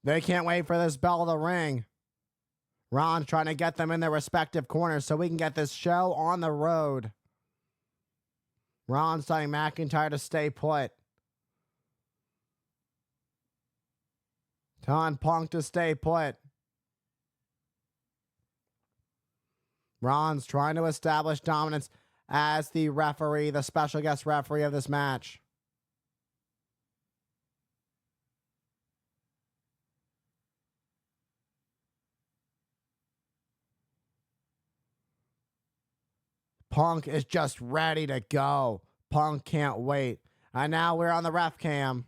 They can't wait for this bell to ring. Ron's trying to get them in their respective corners so we can get this show on the road. Ron's telling McIntyre to stay put. Telling Punk to stay put. Ron's trying to establish dominance as the referee, the special guest referee of this match. Punk is just ready to go. Punk can't wait. And now we're on the ref cam.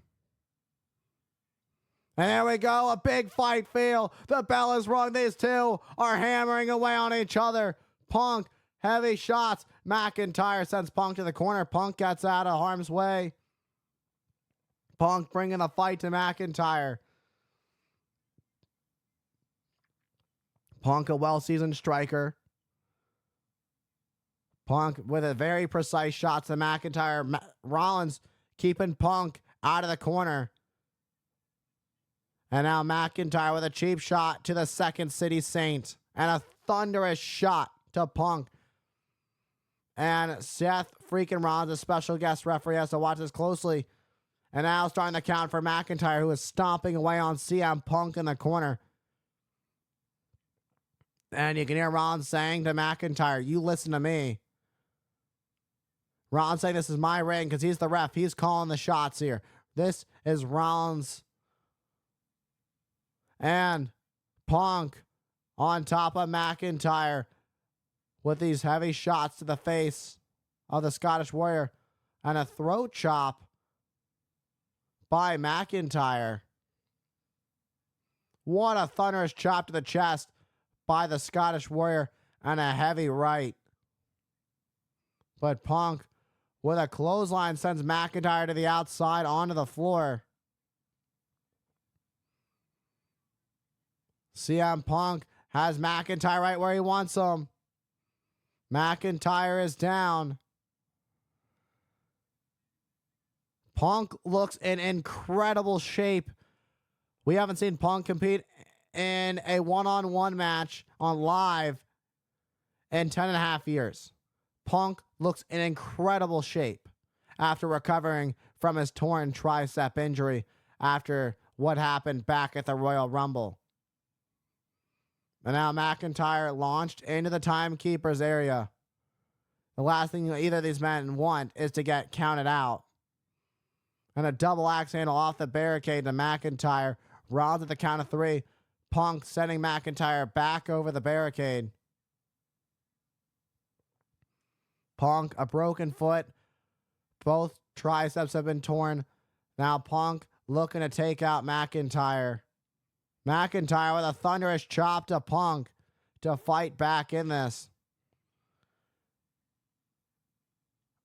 And there we go, a big fight feel. The bell is rung. These two are hammering away on each other. Punk, heavy shots. McIntyre sends Punk to the corner. Punk gets out of harm's way. Punk bringing the fight to McIntyre. Punk, a well-seasoned striker. Punk with a very precise shot to McIntyre. Rollins keeping Punk out of the corner. And now McIntyre with a cheap shot to the Second City Saint. And a thunderous shot to Punk. And Seth Freakin Rollins, a special guest referee, has to watch this closely. And now starting the count for McIntyre, who is stomping away on CM Punk in the corner. And you can hear Rollins saying to McIntyre, "You listen to me." Rollins saying this is my ring because he's the ref. He's calling the shots here. This is Rollins. And Punk on top of McIntyre with these heavy shots to the face of the Scottish Warrior. And a throat chop by McIntyre. What a thunderous chop to the chest by the Scottish Warrior. And a heavy right. But Punk with a clothesline sends McIntyre to the outside onto the floor. CM Punk has McIntyre right where he wants him. McIntyre is down. Punk looks in incredible shape. We haven't seen Punk compete in a one-on-one match on live in 10.5 years. Punk looks in incredible shape after recovering from his torn tricep injury after what happened back at the Royal Rumble. And now McIntyre launched into the timekeeper's area. The last thing either of these men want is to get counted out. And a double axe handle off the barricade to McIntyre. Rollins at the count of 3. Punk sending McIntyre back over the barricade. Punk, a broken foot. Both triceps have been torn. Now Punk looking to take out McIntyre. McIntyre with a thunderous chop to Punk to fight back in this.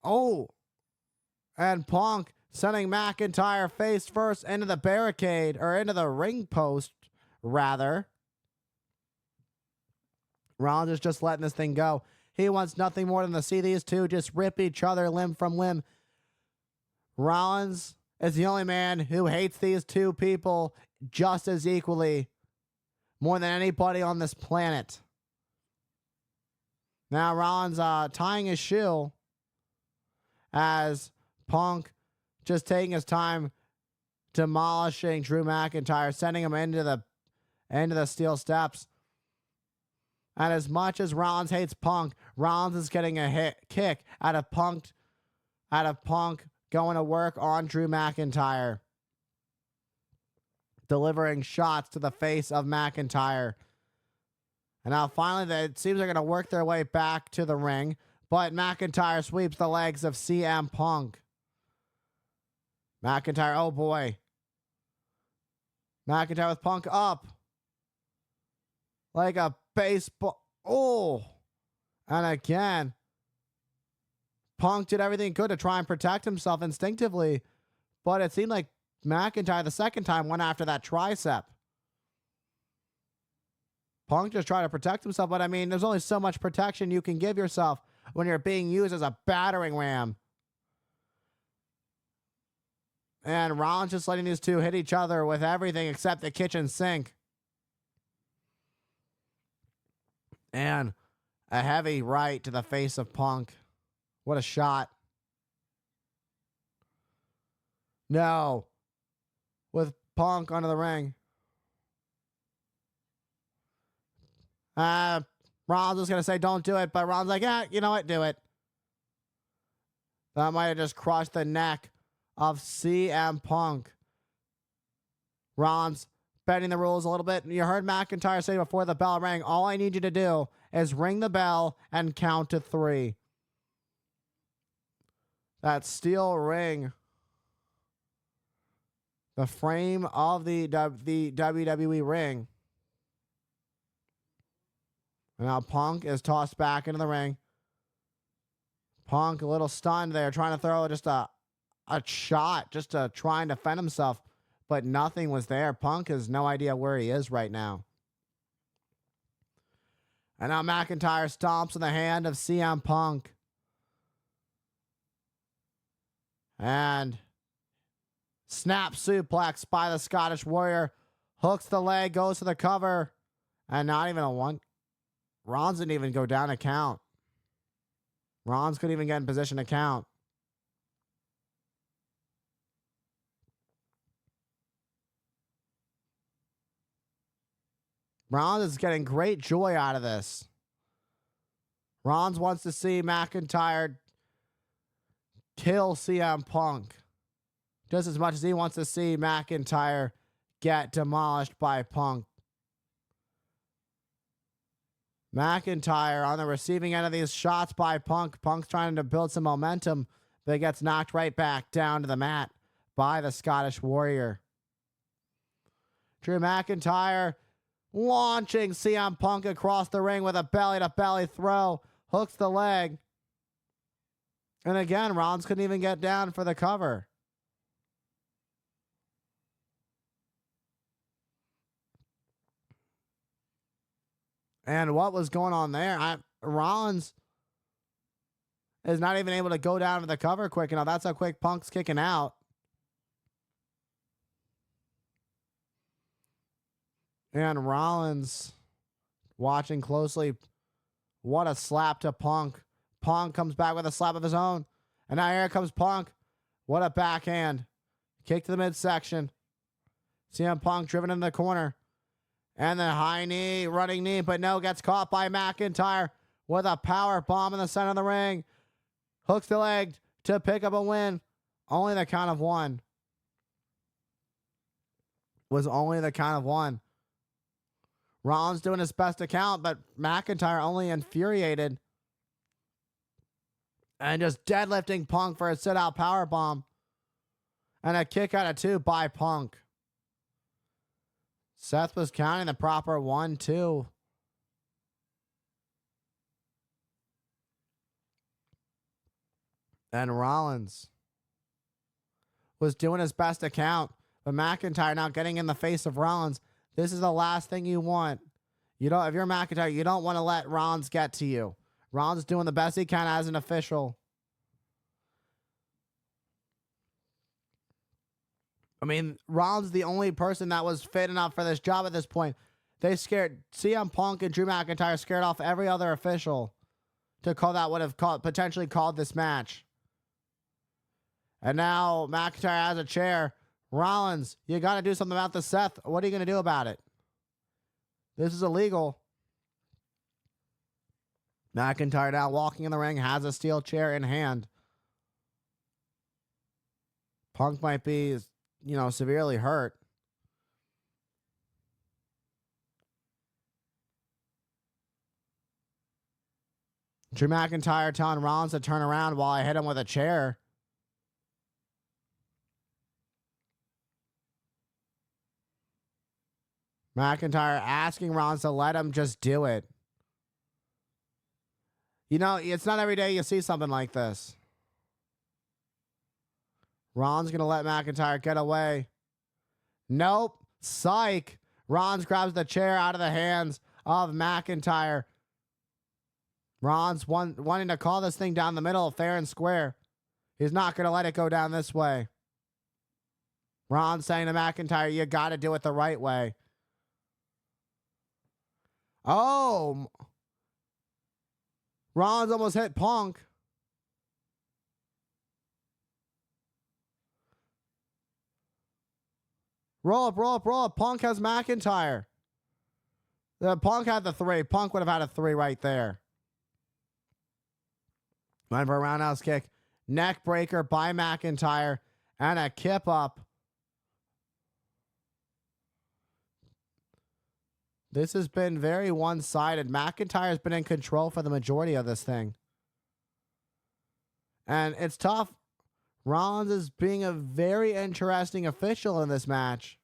Oh, and Punk sending McIntyre face first into the barricade, or into the ring post, rather. Rollins is just letting this thing go. He wants nothing more than to see these two just rip each other limb from limb. Rollins is the only man who hates these two people just as equally, more than anybody on this planet. Now Rollins tying his shoe as Punk just taking his time demolishing Drew McIntyre, sending him into the steel steps. And as much as Rollins hates Punk, Rollins is getting a kick out of Punk going to work on Drew McIntyre, delivering shots to the face of McIntyre. And now finally, it seems they're going to work their way back to the ring, but McIntyre sweeps the legs of CM Punk. McIntyre, oh boy. McIntyre with Punk up like a baseball. Oh, and again, Punk did everything he could to try and protect himself instinctively, but it seemed like McIntyre the second time went after that tricep. Punk just tried to protect himself, but I mean, there's only so much protection you can give yourself when you're being used as a battering ram. And Rollins just letting these two hit each other with everything except the kitchen sink. And a heavy right to the face of Punk. What a shot. No. With Punk under the ring. Rollins was going to say don't do it, but Rollins like, yeah, you know what? Do it. That might have just crushed the neck of CM Punk. Rollins bending the rules a little bit. You heard McIntyre say before the bell rang, all I need you to do is ring the bell and count to 3. That steel ring. The frame of the WWE ring. And now Punk is tossed back into the ring. Punk a little stunned there, trying to throw just a shot, just to try and defend himself. But nothing was there. Punk has no idea where he is right now. And now McIntyre stomps in the hand of CM Punk. And snap suplex by the Scottish Warrior. Hooks the leg, goes to the cover. And not even a one. Rollins didn't even go down a count. Rollins couldn't even get in position to count. Rollins is getting great joy out of this. Rollins wants to see McIntyre kill CM Punk just as much as he wants to see McIntyre get demolished by Punk. McIntyre on the receiving end of these shots by Punk. Punk's trying to build some momentum, but he gets knocked right back down to the mat by the Scottish Warrior. Drew McIntyre launching CM Punk across the ring with a belly-to-belly throw. Hooks the leg. And again, Rollins couldn't even get down for the cover. And what was going on there? Rollins is not even able to go down for the cover quick enough. That's how quick Punk's kicking out. And Rollins watching closely. What a slap to Punk. Punk comes back with a slap of his own. And now here comes Punk. What a backhand. Kick to the midsection. CM Punk driven in the corner. And the high knee, running knee, but no, gets caught by McIntyre with a power bomb in the center of the ring. Hooks the leg to pick up a win. Only the count of 1. Was only the count of 1. Rollins doing his best to count, but McIntyre only infuriated. And just deadlifting Punk for a sit-out power bomb. And a kick out of 2 by Punk. Seth was counting the proper 1, 2. And Rollins was doing his best to count. But McIntyre now getting in the face of Rollins. This is the last thing you want. If you're McIntyre, you don't want to let Rollins get to you. Rollins is doing the best he can as an official. I mean, Rollins is the only person that was fit enough for this job at this point. They scared CM Punk and Drew McIntyre scared off every other official to call that would have potentially called this match. And now McIntyre has a chair. Rollins, you got to do something about this, Seth. What are you going to do about it? This is illegal. McIntyre now walking in the ring, has a steel chair in hand. Punk might be, severely hurt. Drew McIntyre telling Rollins to turn around while I hit him with a chair. McIntyre asking Rollins to let him just do it. It's not every day you see something like this. Rollins going to let McIntyre get away. Nope. Psych. Rollins grabs the chair out of the hands of McIntyre. Rollins wanting to call this thing down the middle, fair and square. He's not going to let it go down this way. Rollins saying to McIntyre, you got to do it the right way. Oh. Rollins almost hit Punk. Roll up, roll up, roll up. Punk has McIntyre. The Punk had the 3. Punk would have had a 3 right there. Went for a roundhouse kick. Neck breaker by McIntyre. And a kip up. This has been very one-sided. McIntyre's been in control for the majority of this thing. And it's tough. Rollins is being a very interesting official in this match.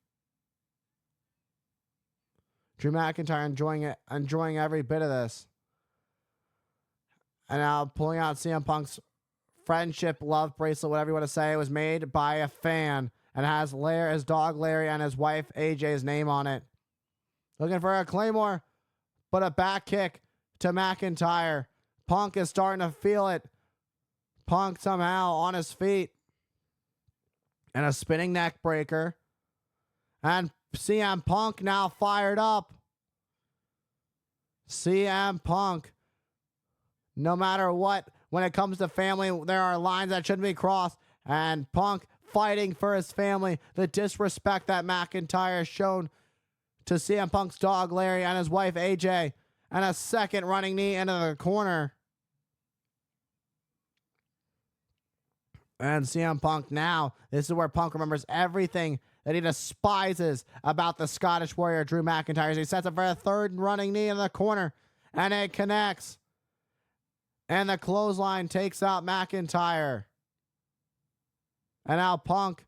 Drew McIntyre enjoying every bit of this. And now pulling out CM Punk's friendship love bracelet, whatever you want to say. It was made by a fan and has his dog Larry and his wife AJ's name on it. Looking for a Claymore, but a back kick to McIntyre. Punk is starting to feel it. Punk somehow on his feet. And a spinning neck breaker. And CM Punk now fired up. CM Punk. No matter what, when it comes to family, there are lines that shouldn't be crossed. And Punk fighting for his family. The disrespect that McIntyre has shown to CM Punk's dog Larry and his wife AJ. And a second running knee into the corner. And CM Punk now, this is where Punk remembers everything that he despises about the Scottish Warrior Drew McIntyre. He sets up for a third running knee in the corner. And it connects. And the clothesline takes out McIntyre. And now Punk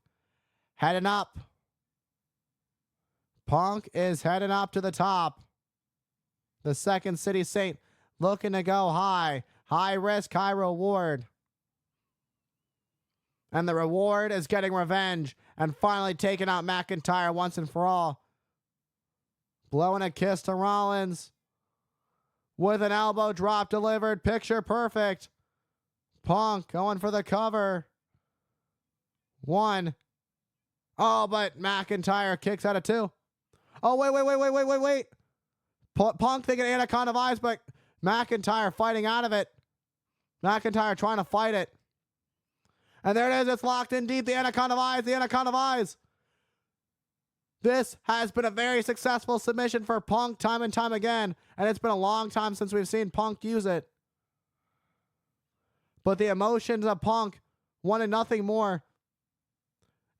heading up. Punk is heading up to the top. The Second City Saint looking to go high. High risk, high reward. And the reward is getting revenge and finally taking out McIntyre once and for all. Blowing a kiss to Rollins. With an elbow drop delivered. Picture perfect. Punk going for the cover. 1. Oh, but McIntyre kicks out of 2. Oh, wait. Punk thinking Anaconda Eyes, but McIntyre fighting out of it. McIntyre trying to fight it. And there it is. It's locked in deep. The Anaconda Eyes. The Anaconda Eyes. This has been a very successful submission for Punk time and time again. And it's been a long time since we've seen Punk use it. But the emotions of Punk wanted nothing more.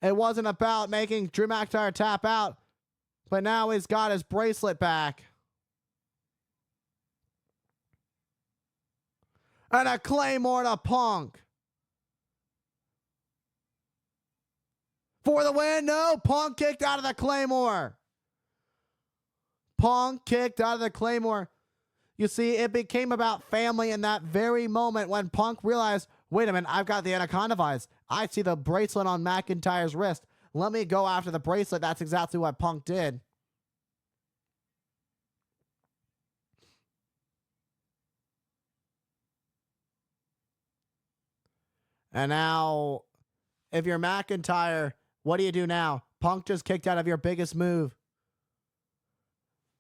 It wasn't about making Drew McIntyre tap out. But now he's got his bracelet back. And a Claymore to Punk. For the win. No, Punk kicked out of the Claymore. Punk kicked out of the Claymore. You see, it became about family in that very moment when Punk realized, wait a minute, I've got the Anaconda Eyes. I see the bracelet on McIntyre's wrist. Let me go after the bracelet. That's exactly what Punk did. And now, if you're McIntyre, what do you do now? Punk just kicked out of your biggest move.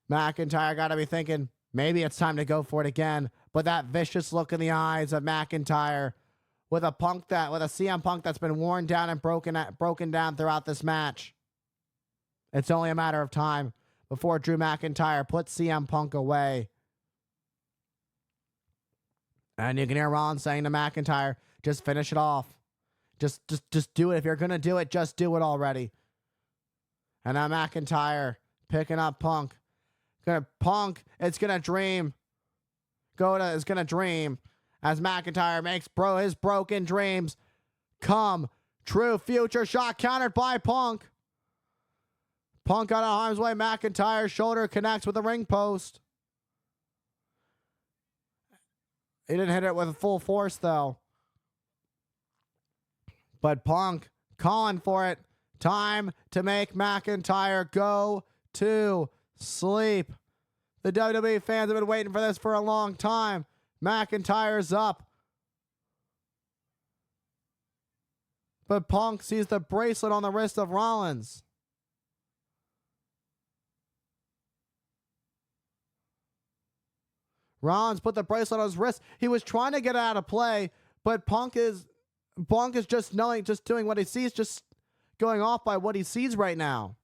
McIntyre got to be thinking, maybe it's time to go for it again. But that vicious look in the eyes of McIntyre with a CM Punk that's been worn down and broken down throughout this match. It's only a matter of time before Drew McIntyre puts CM Punk away. And you can hear Rollins saying to McIntyre, just finish it off. Just do it. If you're going to do it, just do it already. And now McIntyre picking up Punk. Punk, it's going to dream. Is going to dream as McIntyre makes his broken dreams come true. Future shot countered by Punk. Punk out of harm's way. McIntyre's shoulder connects with the ring post. He didn't hit it with full force, though. But Punk calling for it. Time to make McIntyre go to sleep. The WWE fans have been waiting for this for a long time. McIntyre's up. But Punk sees the bracelet on the wrist of Rollins. Rollins put the bracelet on his wrist. He was trying to get it out of play, but Punk is just doing what he sees, just going off by what he sees right now.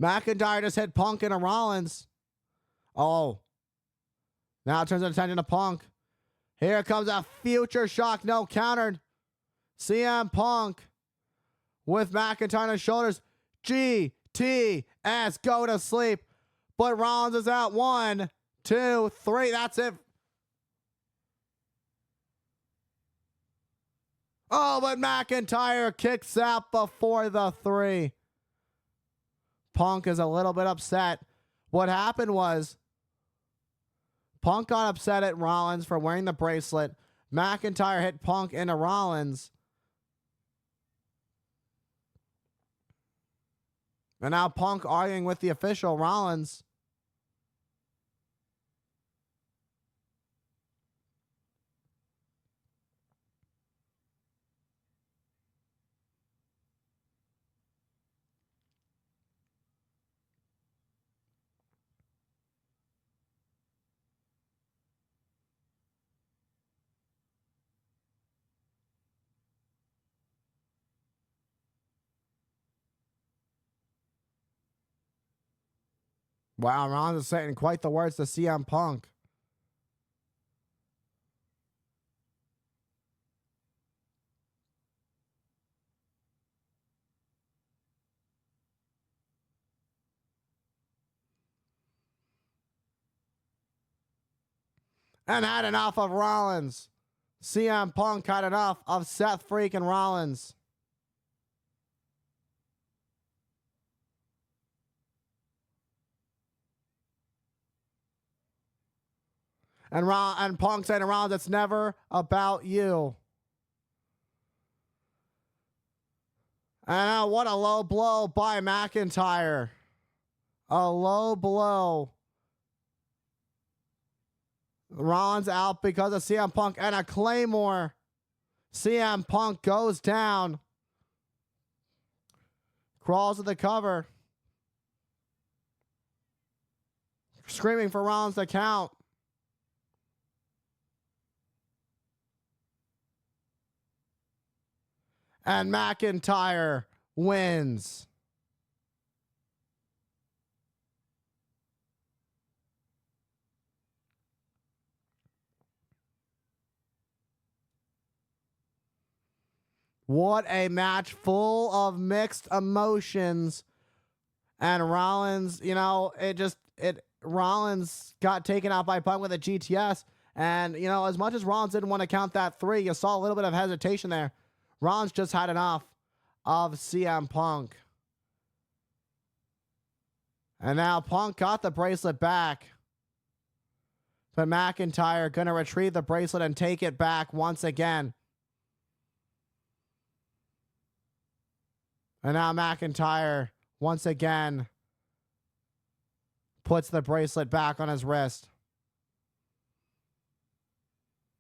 McIntyre just hit Punk into Rollins. Oh. Now it turns attention to Punk. Here comes a future shock. No, countered. CM Punk with McIntyre on his shoulders. GTS, go to sleep. But Rollins is out. 1, 2, 3. That's it. Oh, but McIntyre kicks out before the 3. Punk is a little bit upset. What happened was Punk got upset at Rollins for wearing the bracelet. McIntyre hit Punk into Rollins. And now Punk arguing with the official, Rollins. Wow, Rollins is saying quite the words to CM Punk. And had enough of Rollins. CM Punk had enough of Seth Freakin Rollins. And Punk saying to Rollins, it's never about you. And what a low blow by McIntyre. A low blow. Rollins out because of CM Punk and a Claymore. CM Punk goes down. Crawls to the cover. Screaming for Rollins to count. And McIntyre wins. What a match full of mixed emotions. And Rollins, Rollins got taken out by Punk with a GTS. And, as much as Rollins didn't want to count that 3, you saw a little bit of hesitation there. Rollins just had enough of CM Punk. And now Punk got the bracelet back. But McIntyre going to retrieve the bracelet and take it back once again. And now McIntyre, once again, puts the bracelet back on his wrist.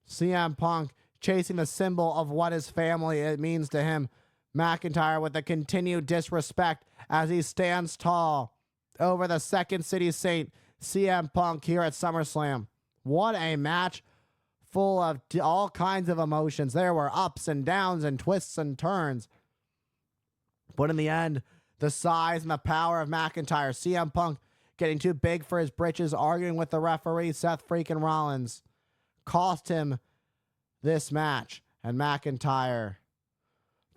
CM Punk chasing the symbol of what his family it means to him. McIntyre with the continued disrespect as he stands tall over the Second City Saint, CM Punk, here at SummerSlam. What a match full of all kinds of emotions. There were ups and downs and twists and turns. But in the end, the size and the power of McIntyre, CM Punk getting too big for his britches, arguing with the referee, Seth Freakin Rollins, cost him this match. And McIntyre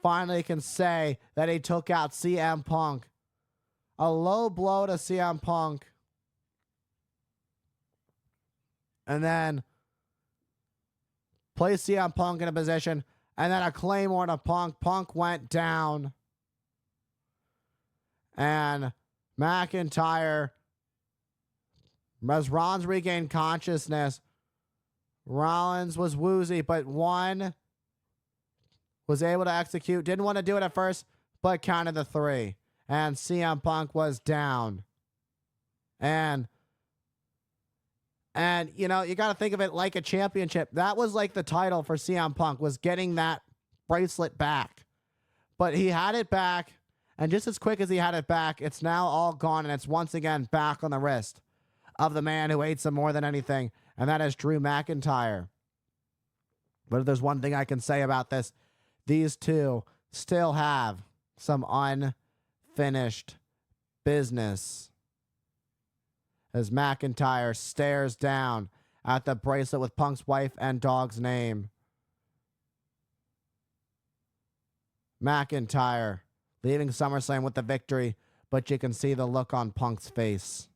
finally can say that he took out CM Punk. A low blow to CM Punk. And then placed CM Punk in a position. And then a Claymore to Punk. Punk went down. And McIntyre, as Rollins regained consciousness, Rollins was woozy, but one was able to execute. Didn't want to do it at first, but counted the 3. And CM Punk was down. And And, you know, you got to think of it like a championship. That was like the title for CM Punk, was getting that bracelet back. But he had it back, and just as quick as he had it back, it's now all gone, and it's once again back on the wrist of the man who hates him more than anything, and that is Drew McIntyre. But if there's one thing I can say about this, these two still have some unfinished business. As McIntyre stares down at the bracelet with Punk's wife and dog's name. McIntyre leaving SummerSlam with the victory, but you can see the look on Punk's face.